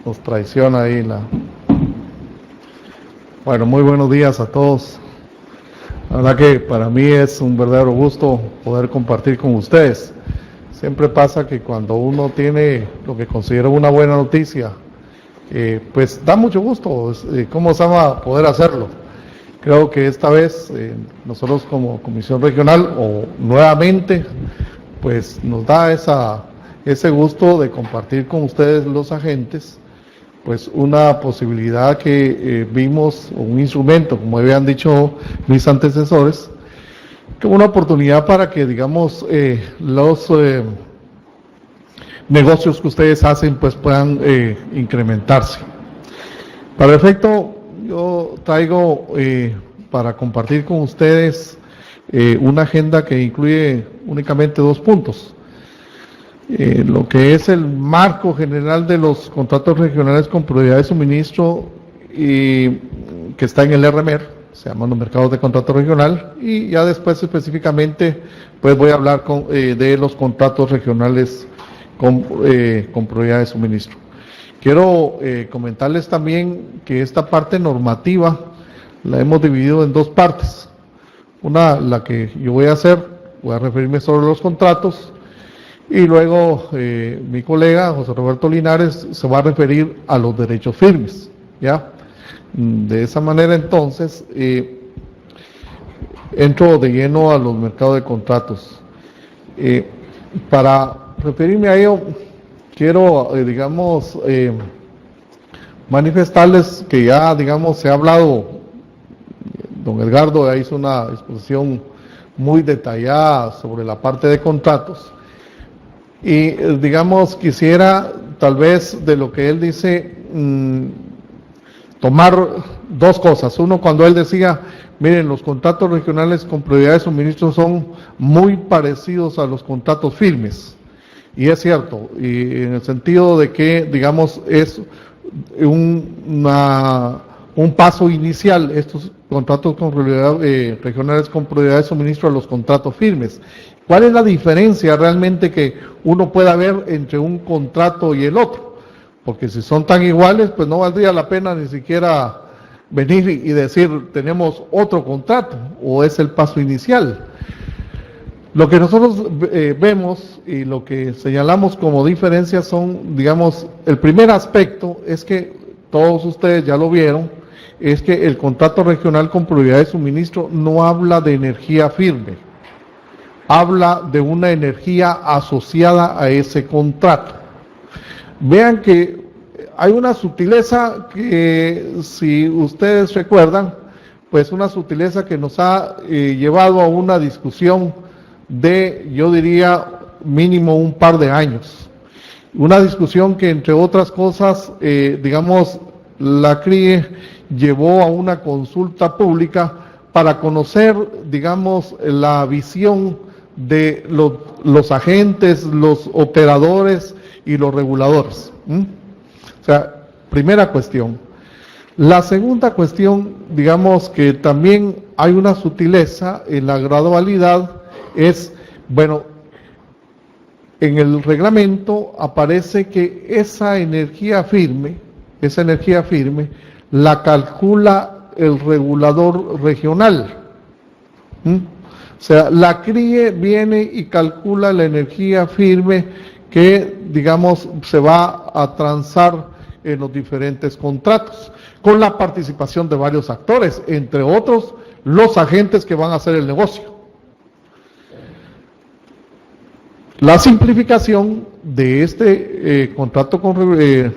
nos traiciona ahí la... Bueno, muy buenos días a todos. La verdad que para mí es un verdadero gusto poder compartir con ustedes. Siempre pasa que cuando uno tiene lo que considero una buena noticia, pues da mucho gusto, ¿cómo se llama?, poder hacerlo. Creo que esta vez nosotros como Comisión Regional, o nuevamente, pues nos da ese gusto de compartir con ustedes los agentes, pues una posibilidad que vimos, un instrumento, como habían dicho mis antecesores, como una oportunidad para que, digamos, los negocios que ustedes hacen pues puedan incrementarse. Para efecto, yo traigo para compartir con ustedes una agenda que incluye únicamente 2 puntos. Lo que es el marco general de los contratos regionales con prioridad de suministro, que está en el RMER, se llaman los mercados de contrato regional, y ya después específicamente pues voy a hablar de los contratos regionales con prioridad de suministro. Quiero comentarles también que esta parte normativa la hemos dividido en 2 partes. Una, la que yo voy a referirme sobre los contratos, y luego mi colega José Roberto Linares se va a referir a los derechos firmes, ¿ya? De esa manera entonces entro de lleno a los mercados de contratos. Para referirme a ello, quiero, manifestarles que ya, se ha hablado, don Edgardo ya hizo una exposición muy detallada sobre la parte de contratos, y quisiera tal vez de lo que él dice tomar 2 cosas. Uno, cuando él decía, miren, los contratos regionales con prioridad de suministro son muy parecidos a los contratos firmes. Y es cierto, y en el sentido de que, es un paso inicial, estos contratos con prioridad, regionales con prioridad de suministro, a los contratos firmes. ¿Cuál es la diferencia realmente que uno pueda ver entre un contrato y el otro? Porque si son tan iguales, pues no valdría la pena ni siquiera venir y decir, tenemos otro contrato, o es el paso inicial. Lo que nosotros vemos y lo que señalamos como diferencias son, el primer aspecto es que todos ustedes ya lo vieron, es que el contrato regional con prioridad de suministro no habla de energía firme, habla de una energía asociada a ese contrato. Vean que hay una sutileza que, si ustedes recuerdan, pues una sutileza que nos ha llevado a una discusión de, yo diría, mínimo un par de años. Una discusión que, entre otras cosas, la CRIE llevó a una consulta pública para conocer, la visión de los agentes, los operadores y los reguladores. O sea, primera cuestión. La segunda cuestión, que también hay una sutileza en la gradualidad, es, bueno, en el reglamento aparece que esa energía firme la calcula el regulador regional. O sea, la CRIE viene y calcula la energía firme que, se va a transar en los diferentes contratos, con la participación de varios actores, entre otros, los agentes que van a hacer el negocio. La simplificación de este contrato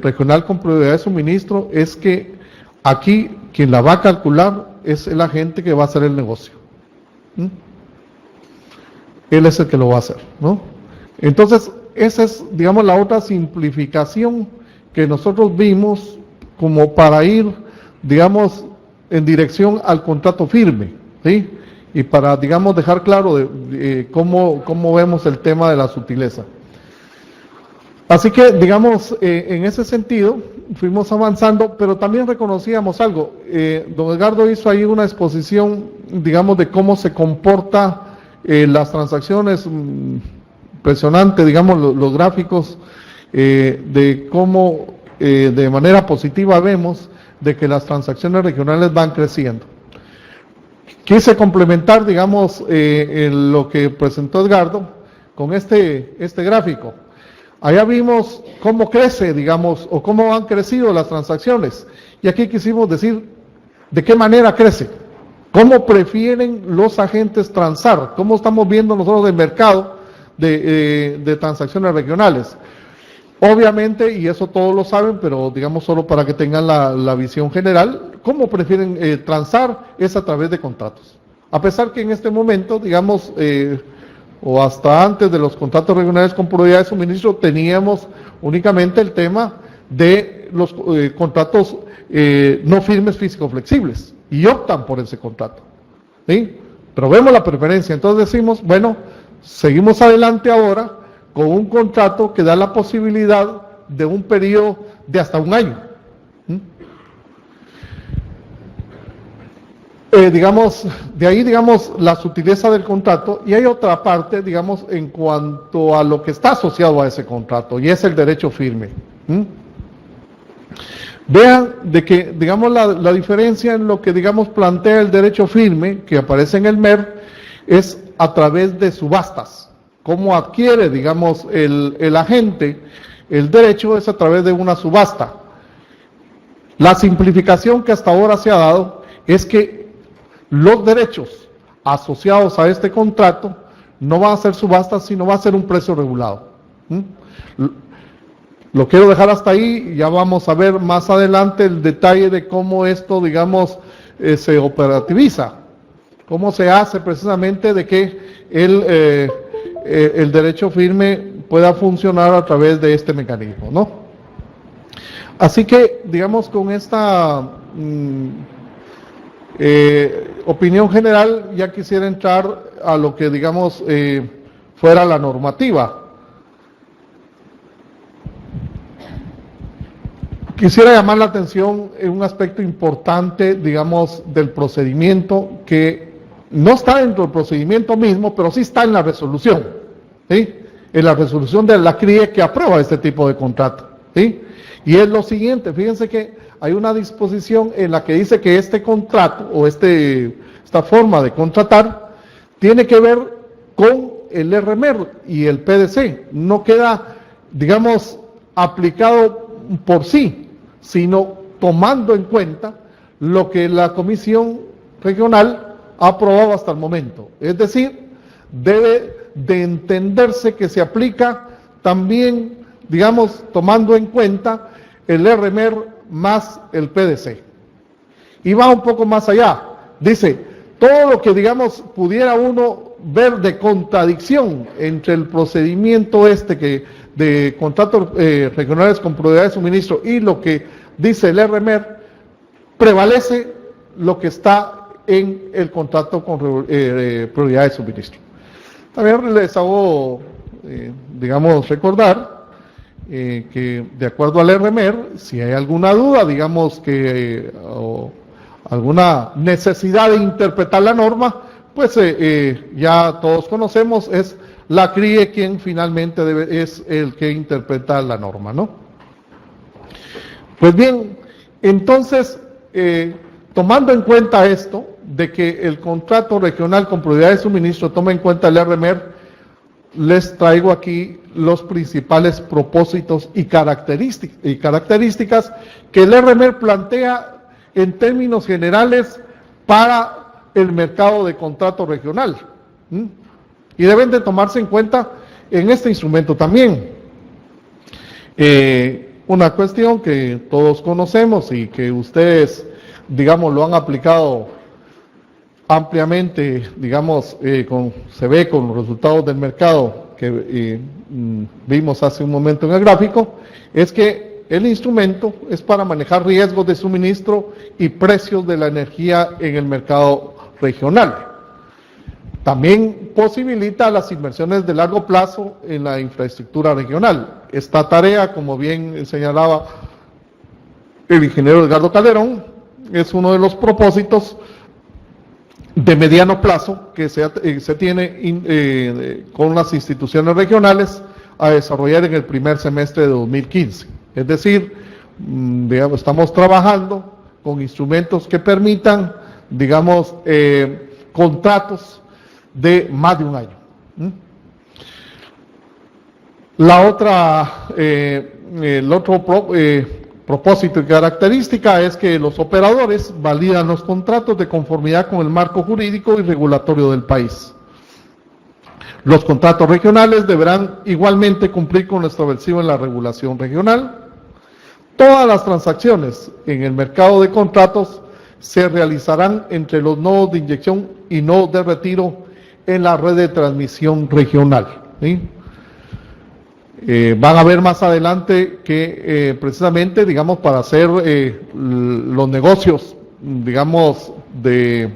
regional con prioridad de suministro es que aquí quien la va a calcular es el agente que va a hacer el negocio. Él es el que lo va a hacer, ¿no? Entonces, esa es, la otra simplificación que nosotros vimos como para ir, en dirección al contrato firme, ¿sí? Y para, dejar claro cómo vemos el tema de la sutileza. Así que, en ese sentido, fuimos avanzando, pero también reconocíamos algo. Don Edgardo hizo ahí una exposición, de cómo se comporta las transacciones, impresionante, los gráficos de cómo de manera positiva vemos de que las transacciones regionales van creciendo. Quise complementar, digamos, lo que presentó Edgardo con este gráfico. Allá vimos cómo crece, digamos, o cómo han crecido las transacciones. Y aquí quisimos decir de qué manera crece, cómo prefieren los agentes transar, cómo estamos viendo nosotros el mercado de transacciones regionales. Obviamente, y eso todos lo saben, pero digamos solo para que tengan la visión general, cómo prefieren transar es a través de contratos. A pesar que en este momento, digamos, o hasta antes de los contratos regionales con prioridad de suministro, teníamos únicamente el tema de los contratos no firmes físico-flexibles, y optan por ese contrato, ¿sí? Pero vemos la preferencia, entonces decimos, bueno, seguimos adelante ahora con un contrato que da la posibilidad de un periodo de hasta un año. Digamos, de ahí, digamos, la sutileza del contrato, y hay otra parte, digamos, en cuanto a lo que está asociado a ese contrato, y es el derecho firme. Vean de que, digamos, la diferencia en lo que, digamos, plantea el derecho firme, que aparece en el MER, es a través de subastas. Cómo adquiere, digamos, el agente el derecho es a través de una subasta. La simplificación que hasta ahora se ha dado es que los derechos asociados a este contrato no van a ser subastas, sino va a ser un precio regulado. Lo quiero dejar hasta ahí, ya vamos a ver más adelante el detalle de cómo esto, digamos, se operativiza, cómo se hace precisamente de que el derecho firme pueda funcionar a través de este mecanismo, ¿no? Así que, digamos, con esta opinión general, ya quisiera entrar a lo que, digamos, fuera la normativa. Quisiera llamar la atención en un aspecto importante, digamos, del procedimiento, que no está dentro del procedimiento mismo, pero sí está en la resolución, ¿sí? En la resolución de la CRIE que aprueba este tipo de contrato, ¿sí? Y es lo siguiente, fíjense que hay una disposición en la que dice que este contrato, o esta forma de contratar, tiene que ver con el RMER y el PDC, no queda, digamos, aplicado por sí, sino tomando en cuenta lo que la Comisión Regional ha aprobado hasta el momento. Es decir, debe de entenderse que se aplica también, digamos, tomando en cuenta el RMER más el PDC. Y va un poco más allá. Dice, todo lo que, digamos, pudiera uno ver de contradicción entre el procedimiento de contratos regionales con prioridad de suministro y lo que dice el RMER, prevalece lo que está en el contrato con prioridad de suministro. También les hago, digamos, recordar que de acuerdo al RMER, si hay alguna duda, digamos o alguna necesidad de interpretar la norma, pues ya todos conocemos, es la CRIE quien finalmente es el que interpreta la norma, ¿no? Pues bien, entonces, tomando en cuenta esto, de que el contrato regional con prioridad de suministro toma en cuenta el RMER, les traigo aquí los principales propósitos y características que el RMER plantea en términos generales para el mercado de contrato regional. Y deben de tomarse en cuenta en este instrumento también. Una cuestión que todos conocemos y que ustedes, digamos, lo han aplicado ampliamente, digamos, se ve con los resultados del mercado que vimos hace un momento en el gráfico, es que el instrumento es para manejar riesgos de suministro y precios de la energía en el mercado regional. También posibilita las inversiones de largo plazo en la infraestructura regional. Esta tarea, como bien señalaba el ingeniero Edgardo Calderón, es uno de los propósitos de mediano plazo que se tiene con las instituciones regionales a desarrollar en el primer semestre de 2015. Es decir, digamos, estamos trabajando con instrumentos que permitan, digamos, contratos de más de un año. La otra, el otro propósito y característica es que los operadores validan los contratos de conformidad con el marco jurídico y regulatorio del país. Los contratos regionales deberán igualmente cumplir con lo establecido en la regulación regional. Todas las transacciones en el mercado de contratos se realizarán entre los nodos de inyección y nodos de retiro en la red de transmisión regional, ¿sí? Van a ver más adelante que precisamente, digamos, para hacer los negocios, digamos, de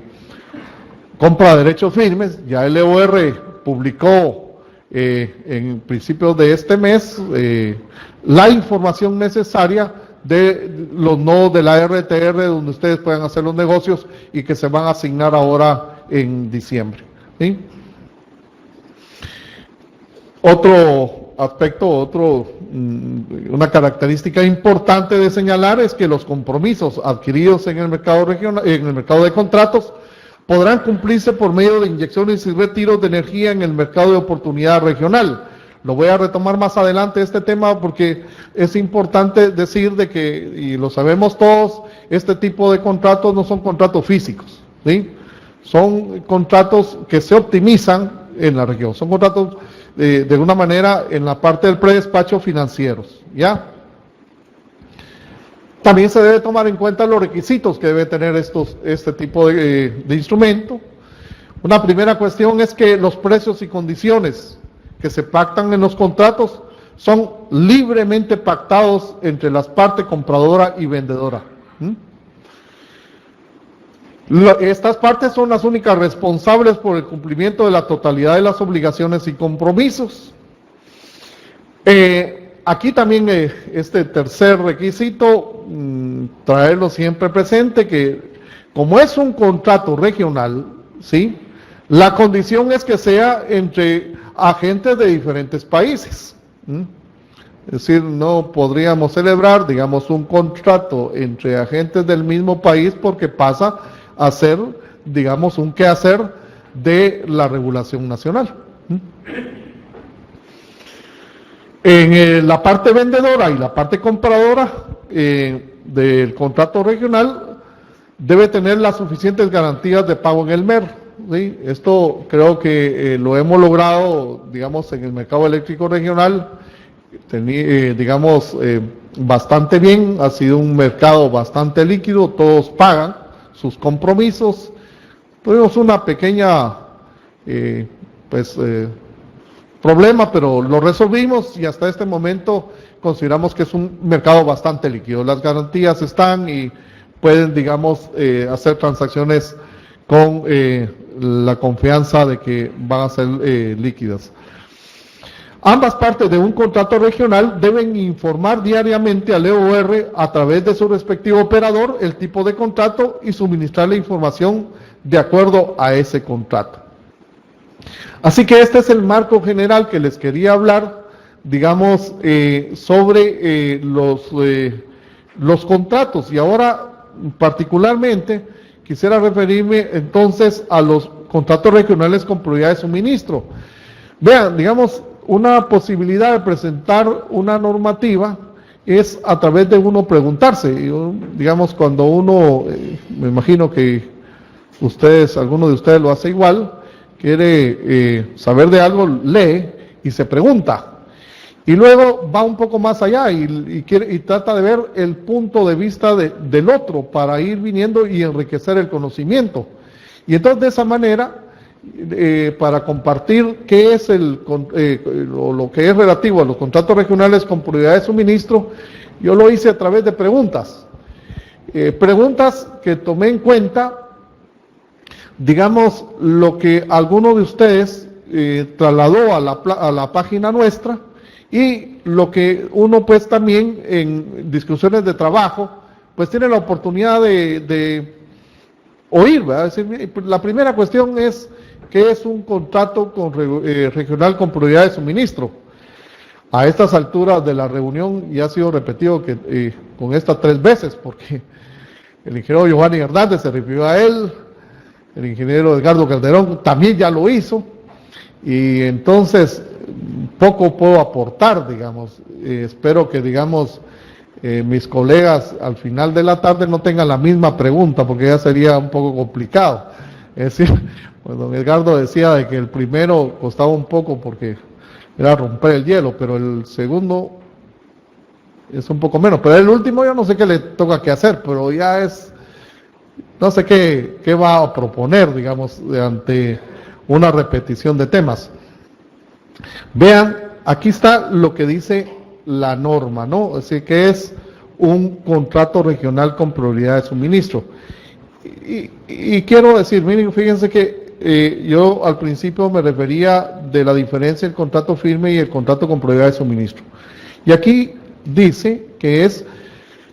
compra de derechos firmes, ya el EOR publicó en principios de este mes la información necesaria de los nodos de la RTR donde ustedes puedan hacer los negocios y que se van a asignar ahora en diciembre, ¿sí? Otro aspecto, una característica importante de señalar es que los compromisos adquiridos en el mercado regional, en el mercado de contratos, podrán cumplirse por medio de inyecciones y retiros de energía en el mercado de oportunidad regional. Lo voy a retomar más adelante este tema porque es importante decir de que, y lo sabemos todos, este tipo de contratos no son contratos físicos, ¿sí? Son contratos que se optimizan en la región, son contratos de una manera en la parte del predespacho financieros, ¿ya? También se debe tomar en cuenta los requisitos que debe tener este tipo de instrumento. Una primera cuestión es que los precios y condiciones que se pactan en los contratos son libremente pactados entre las partes compradora y vendedora. Estas partes son las únicas responsables por el cumplimiento de la totalidad de las obligaciones y compromisos. Aquí también este tercer requisito, traerlo siempre presente, que como es un contrato regional, ¿sí?, la condición es que sea entre agentes de diferentes países. Es decir, no podríamos celebrar, digamos, un contrato entre agentes del mismo país porque pasa a ser, digamos, un quehacer de la regulación nacional. En la parte vendedora y la parte compradora del contrato regional debe tener las suficientes garantías de pago en el MER. ¿Sí? Esto creo que lo hemos logrado, digamos, en el mercado eléctrico regional, digamos, bastante bien. Ha sido un mercado bastante líquido, todos pagan sus compromisos. Tuvimos una pequeña problema, pero lo resolvimos y hasta este momento consideramos que es un mercado bastante líquido. Las garantías están y pueden, digamos, hacer transacciones con la confianza de que van a ser líquidas. Ambas partes de un contrato regional deben informar diariamente al EOR a través de su respectivo operador el tipo de contrato y suministrar la información de acuerdo a ese contrato. Así que este es el marco general que les quería hablar, digamos, sobre los contratos. Y ahora, particularmente, quisiera referirme entonces a los contratos regionales con prioridad de suministro. Vean, digamos, una posibilidad de presentar una normativa es a través de uno preguntarse. Digamos, cuando uno, me imagino que alguno de ustedes lo hace igual, quiere saber de algo, lee y se pregunta. Y luego va un poco más allá y trata de ver el punto de vista del otro para ir viniendo y enriquecer el conocimiento. Y entonces de esa manera, para compartir qué es lo que es relativo a los contratos regionales con prioridad de suministro, yo lo hice a través de preguntas. Preguntas que tomé en cuenta, digamos, lo que alguno de ustedes trasladó a la página nuestra, y lo que uno pues también en discusiones de trabajo pues tiene la oportunidad de oír, ¿verdad? Es decir, la primera cuestión es ¿qué es un contrato regional con prioridad de suministro? a estas alturas de la reunión ya ha sido repetido que con estas 3 veces, porque el ingeniero Giovanni Hernández se refirió a él, el ingeniero Edgardo Calderón también ya lo hizo, y entonces poco puedo aportar, digamos. Espero que, digamos, mis colegas al final de la tarde no tengan la misma pregunta, porque ya sería un poco complicado. Es decir, pues don Edgardo decía de que el primero costaba un poco porque era romper el hielo, pero el segundo es un poco menos. Pero el último yo no sé qué le toca que hacer, pero ya es, no sé qué va a proponer, digamos, ante una repetición de temas. Vean, aquí está lo que dice la norma, ¿no? Es decir, que es un contrato regional con prioridad de suministro. Y quiero decir, miren, fíjense que yo al principio me refería de la diferencia entre el contrato firme y el contrato con prioridad de suministro. Y aquí dice que es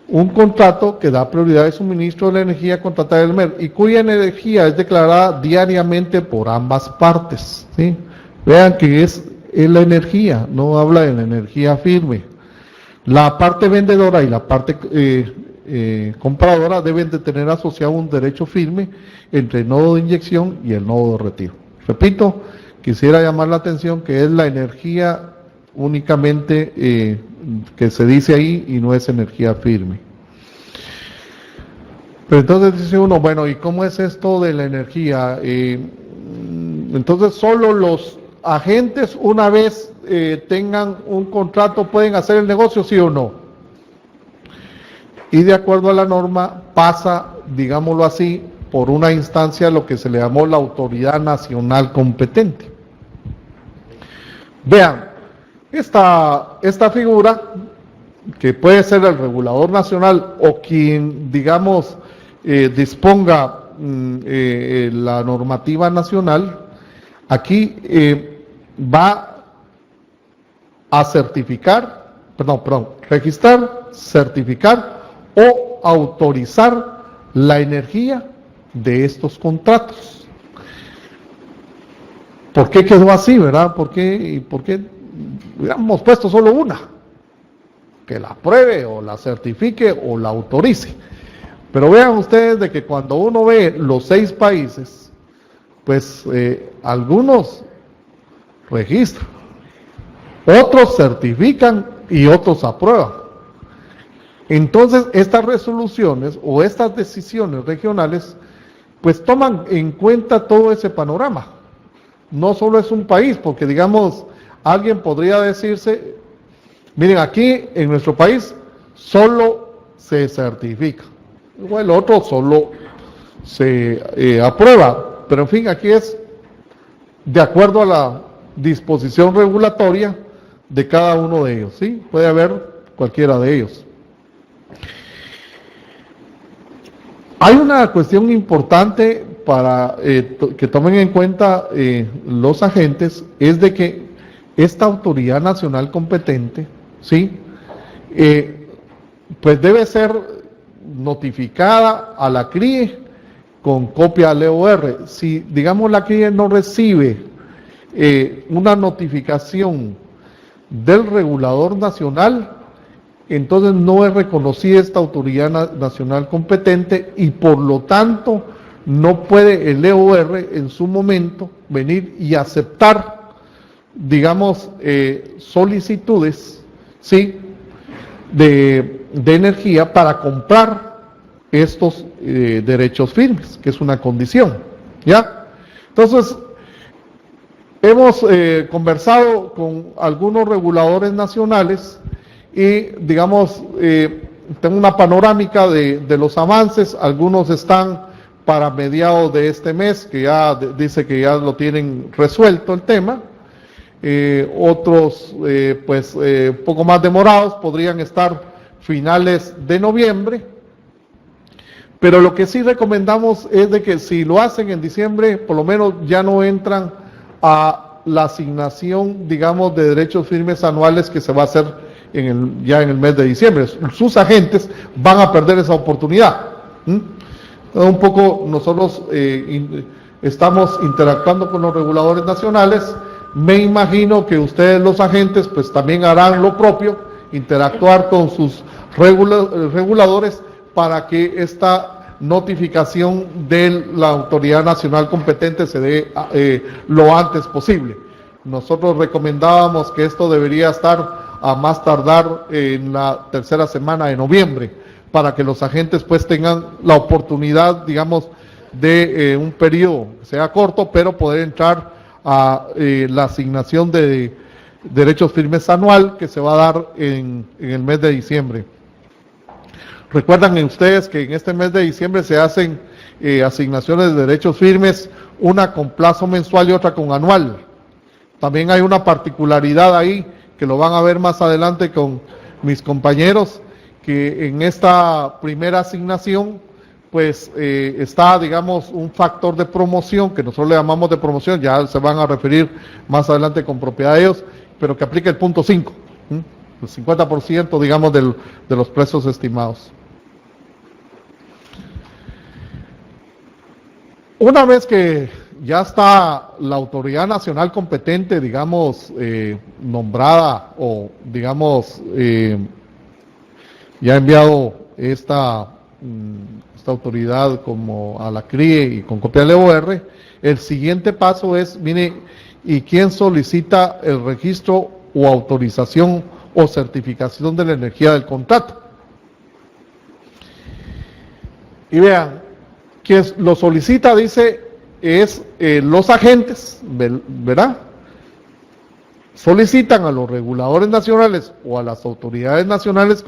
un contrato que da prioridad de suministro de la energía contratada del MER y cuya energía es declarada diariamente por ambas partes, ¿sí? Vean que es la energía, no habla de la energía firme. La parte vendedora y la parte compradora deben de tener asociado un derecho firme entre el nodo de inyección y el nodo de retiro. Repito, quisiera llamar la atención que es la energía únicamente que se dice ahí y no es energía firme. Pero entonces dice uno, bueno, ¿y cómo es esto de la energía? Entonces solo los agentes, una vez tengan un contrato, pueden hacer el negocio, ¿sí o no? Y de acuerdo a la norma pasa, digámoslo así, por una instancia lo que se le llamó la autoridad nacional competente. Vean, esta figura, que puede ser el regulador nacional o quien, digamos, disponga la normativa nacional, aquí va a registrar, certificar o autorizar la energía de estos contratos. ¿Por qué quedó así, verdad? ¿Por qué hubiéramos puesto solo una? Que la apruebe o la certifique o la autorice. Pero vean ustedes de que cuando uno ve los 6 países, pues algunos registran, otros certifican y otros aprueban. Entonces estas resoluciones o estas decisiones regionales pues toman en cuenta todo ese panorama. No solo es un país, porque digamos, alguien podría decirse, miren, aquí en nuestro país solo se certifica, o el otro solo se aprueba, pero en fin, aquí es de acuerdo a la disposición regulatoria de cada uno de ellos, ¿sí? Puede haber cualquiera de ellos. Hay una cuestión importante para que tomen en cuenta los agentes, es de que esta autoridad nacional competente, ¿sí? Pues debe ser notificada a la CRIE con copia al EOR. Si, digamos, la CRIE no recibe una notificación del regulador nacional, entonces no es reconocida esta autoridad nacional competente y por lo tanto no puede el EOR en su momento venir y aceptar, digamos, solicitudes, ¿sí?, de energía para comprar estos derechos firmes, que es una condición, ¿ya? Entonces, hemos conversado con algunos reguladores nacionales y, digamos, tengo una panorámica de los avances. Algunos están para mediados de este mes, que ya dice que ya lo tienen resuelto el tema. Otros, pues, poco más demorados, podrían estar finales de noviembre. Pero lo que sí recomendamos es de que si lo hacen en diciembre, por lo menos ya no entran a la asignación, digamos, de derechos firmes anuales que se va a hacer ya en el mes de diciembre. Sus agentes van a perder esa oportunidad. Un poco nosotros estamos interactuando con los reguladores nacionales me imagino que ustedes los agentes pues también harán lo propio, interactuar con sus reguladores para que esta notificación de la autoridad nacional competente se dé lo antes posible. Nosotros recomendábamos que esto debería estar a más tardar en la tercera semana de noviembre, para que los agentes pues tengan la oportunidad, digamos, de un periodo que sea corto, pero poder entrar a la asignación de derechos firmes anual que se va a dar en el mes de diciembre. Recuerdan ustedes que en este mes de diciembre se hacen asignaciones de derechos firmes, una con plazo mensual y otra con anual. También hay una particularidad ahí, que lo van a ver más adelante con mis compañeros, que en esta primera asignación, pues está, digamos, un factor de promoción, que nosotros le llamamos de promoción, ya se van a referir más adelante con propiedad de ellos, pero que aplica el punto 5, el 50%, digamos, de los precios estimados. Una vez que ya está la autoridad nacional competente, digamos, nombrada o, digamos, ya ha enviado esta autoridad como a la CRIE y con copia del EOR, el siguiente paso es, mire, ¿y quién solicita el registro o autorización o certificación de la energía del contrato? Y vean, quien lo solicita, dice, es los agentes, ¿verdad? Solicitan a los reguladores nacionales o a las autoridades nacionales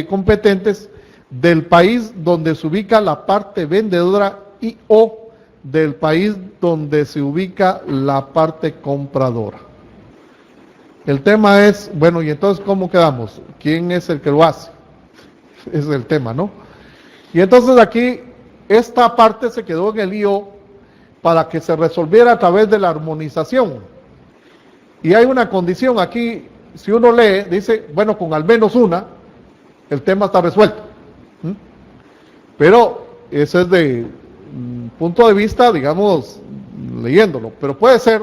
competentes del país donde se ubica la parte vendedora y o del país donde se ubica la parte compradora. El tema es, bueno, y entonces ¿cómo quedamos? ¿Quién es el que lo hace? Ese es el tema, ¿no? Y entonces aquí esta parte se quedó en el lío para que se resolviera a través de la armonización. Y hay una condición aquí, si uno lee, dice, bueno, con al menos una, el tema está resuelto. Pero ese es de punto de vista, digamos, leyéndolo. Pero puede ser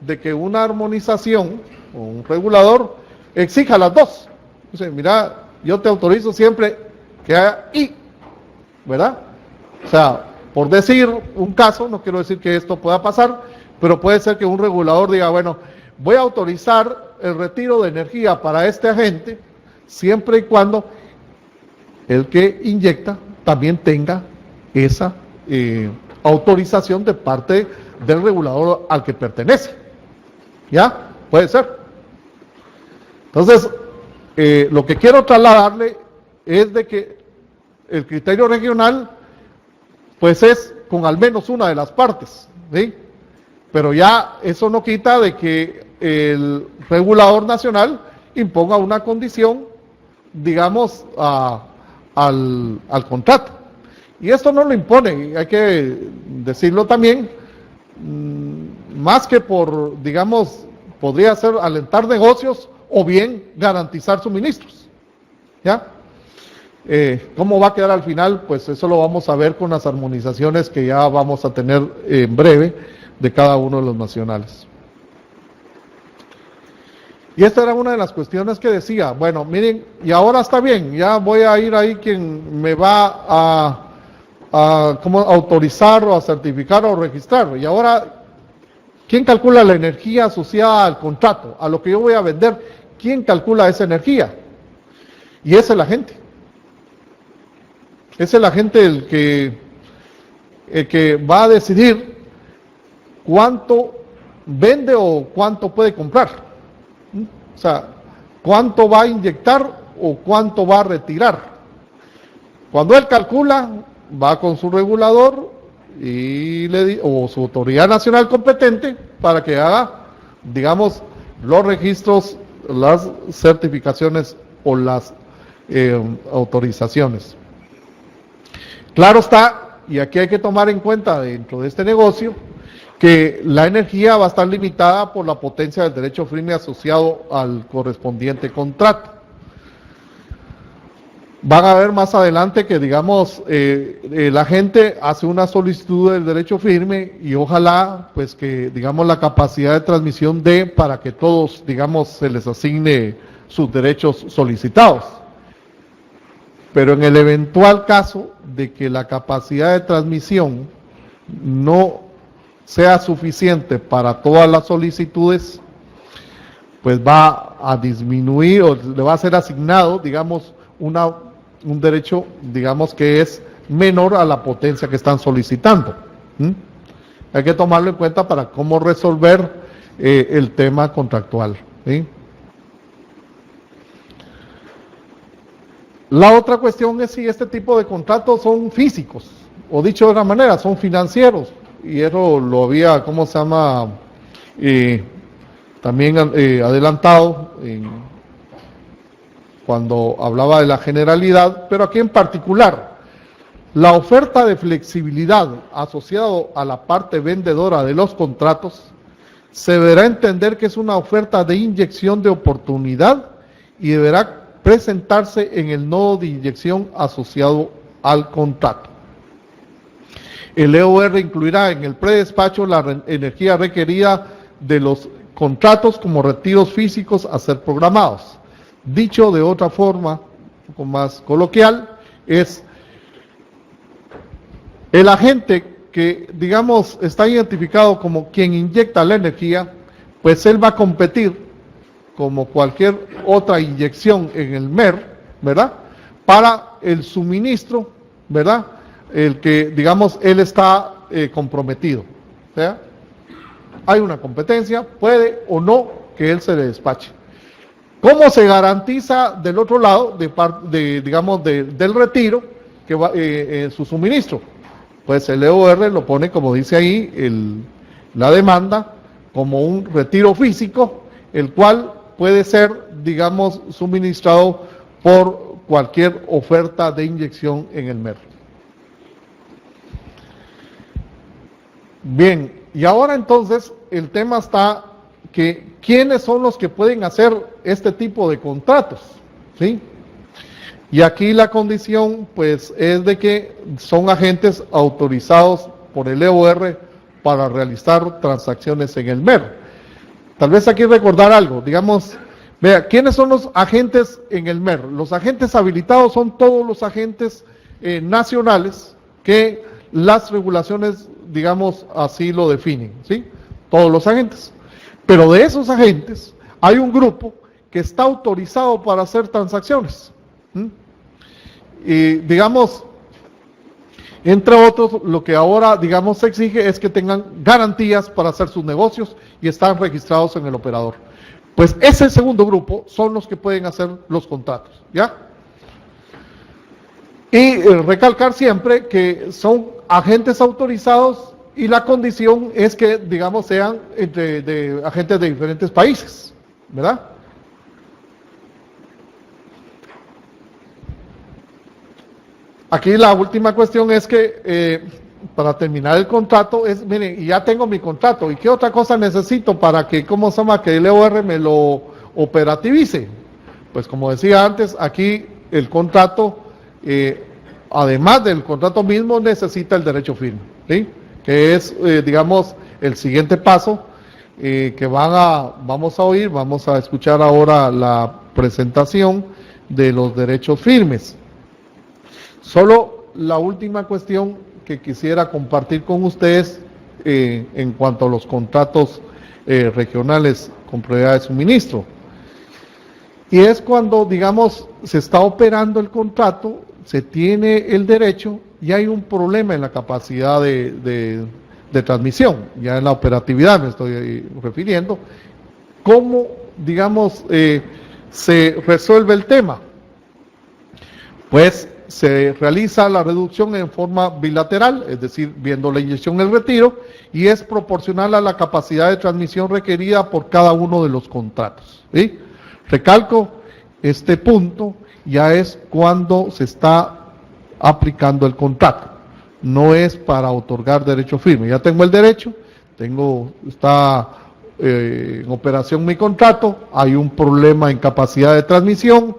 de que una armonización o un regulador exija las dos. Dice, mira, yo te autorizo siempre que haya I, ¿verdad? O sea, por decir un caso, no quiero decir que esto pueda pasar, pero puede ser que un regulador diga, bueno, voy a autorizar el retiro de energía para este agente, siempre y cuando el que inyecta también tenga esa autorización de parte del regulador al que pertenece. ¿Ya? Puede ser. Entonces, lo que quiero trasladarle es de que el criterio regional, pues es con al menos una de las partes, ¿sí? Pero ya eso no quita de que el regulador nacional imponga una condición, digamos, al contrato. Y esto no lo impone, hay que decirlo también, más que por, digamos, podría ser alentar negocios o bien garantizar suministros. ¿Ya? ¿Cómo va a quedar al final? Pues eso lo vamos a ver con las armonizaciones que ya vamos a tener en breve de cada uno de los nacionales. Y esta era una de las cuestiones que decía, bueno, miren, y ahora está bien, ya voy a ir ahí quien me va a ¿cómo autorizar o a certificar o registrar. Y ahora, ¿quién calcula la energía asociada al contrato? A lo que yo voy a vender, ¿quién calcula esa energía? Y esa es la gente. Es el agente el que va a decidir cuánto vende o cuánto puede comprar. O sea, cuánto va a inyectar o cuánto va a retirar. Cuando él calcula, va con su regulador o su autoridad nacional competente para que haga, digamos, los registros, las certificaciones o las autorizaciones. Claro está, y aquí hay que tomar en cuenta dentro de este negocio, que la energía va a estar limitada por la potencia del derecho firme asociado al correspondiente contrato. van a ver más adelante que, digamos, la gente hace una solicitud del derecho firme y ojalá, pues, que, digamos, la capacidad de transmisión dé para que todos, digamos, se les asigne sus derechos solicitados. Pero en el eventual caso de que la capacidad de transmisión no sea suficiente para todas las solicitudes, pues va a disminuir o le va a ser asignado, digamos, un derecho, digamos, que es menor a la potencia que están solicitando. Hay que tomarlo en cuenta para cómo resolver el tema contractual. ¿Sí? La otra cuestión es si este tipo de contratos son físicos, o dicho de otra manera, son financieros, y eso lo había, ¿cómo se llama? También adelantado cuando hablaba de la generalidad, pero aquí en particular, la oferta de flexibilidad asociado a la parte vendedora de los contratos se deberá entender que es una oferta de inyección de oportunidad y deberá presentarse en el nodo de inyección asociado al contrato. El EOR incluirá en el predespacho la energía requerida de los contratos como retiros físicos a ser programados. Dicho de otra forma, un poco más coloquial, es el agente que, digamos, está identificado como quien inyecta la energía, pues él va a competir como cualquier otra inyección en el MER, ¿verdad? Para el suministro, ¿verdad? El que, digamos, él está comprometido. ¿Sí? Hay una competencia, puede o no que él se le despache. ¿Cómo se garantiza del otro lado, digamos, del retiro, que va, su suministro? Pues el EOR lo pone, como dice ahí, la demanda, como un retiro físico, el cual puede ser, digamos, suministrado por cualquier oferta de inyección en el MER. Bien, y ahora entonces el tema está que ¿quiénes son los que pueden hacer este tipo de contratos? ¿Sí? Y aquí la condición, pues, es de que son agentes autorizados por el EOR para realizar transacciones en el MER. Tal vez aquí recordar algo, digamos, vea, ¿quiénes son los agentes en el MER? Los agentes habilitados son todos los agentes nacionales que las regulaciones, digamos, así lo definen, ¿sí? Todos los agentes. Pero de esos agentes hay un grupo que está autorizado para hacer transacciones. Y digamos, entre otros, lo que ahora, digamos, se exige es que tengan garantías para hacer sus negocios y están registrados en el operador. Pues ese segundo grupo son los que pueden hacer los contratos, ¿ya? Y recalcar siempre que son agentes autorizados y la condición es que, digamos, sean de agentes de diferentes países, ¿verdad? Aquí la última cuestión es que para terminar el contrato es, miren, ya tengo mi contrato, ¿y qué otra cosa necesito para que, ¿cómo se llama?, que el EOR me lo operativice? Pues como decía antes, aquí el contrato, además del contrato mismo, necesita el derecho firme, ¿sí? Que es, digamos, el siguiente paso que vamos a oír, vamos a escuchar ahora la presentación de los derechos firmes. Solo la última cuestión que quisiera compartir con ustedes en cuanto a los contratos regionales con prioridad de suministro. Y es cuando, digamos, se está operando el contrato, se tiene el derecho y hay un problema en la capacidad de transmisión, ya en la operatividad me estoy refiriendo. ¿Cómo, digamos, se resuelve el tema? Pues se realiza la reducción en forma bilateral, es decir, viendo la inyección y el retiro, y es proporcional a la capacidad de transmisión requerida por cada uno de los contratos. ¿Sí? Recalco, este punto ya es cuando se está aplicando el contrato, no es para otorgar derecho firme. Ya tengo el derecho, está en operación mi contrato, hay un problema en capacidad de transmisión,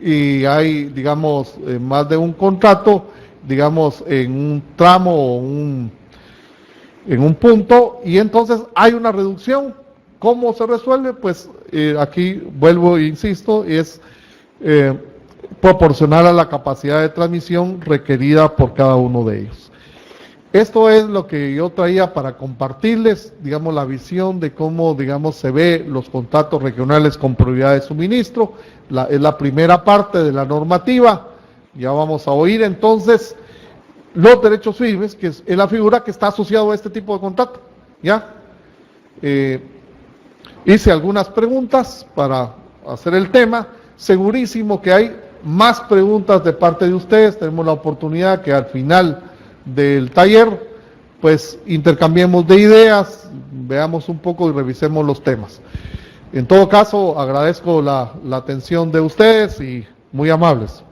y hay, digamos, más de un contrato, digamos, en un tramo o en un punto, y entonces hay una reducción. ¿Cómo se resuelve? Pues aquí vuelvo e insisto, es proporcional a la capacidad de transmisión requerida por cada uno de ellos. Esto es lo que yo traía para compartirles, digamos, la visión de cómo, digamos, se ve los contratos regionales con prioridad de suministro. Es la primera parte de la normativa. Ya vamos a oír entonces los derechos firmes, que es la figura que está asociado a este tipo de contrato. ¿Ya? Hice algunas preguntas para hacer el tema. Segurísimo que hay más preguntas de parte de ustedes. Tenemos la oportunidad que al final del taller, pues intercambiemos de ideas, veamos un poco y revisemos los temas. En todo caso, agradezco la atención de ustedes y muy amables.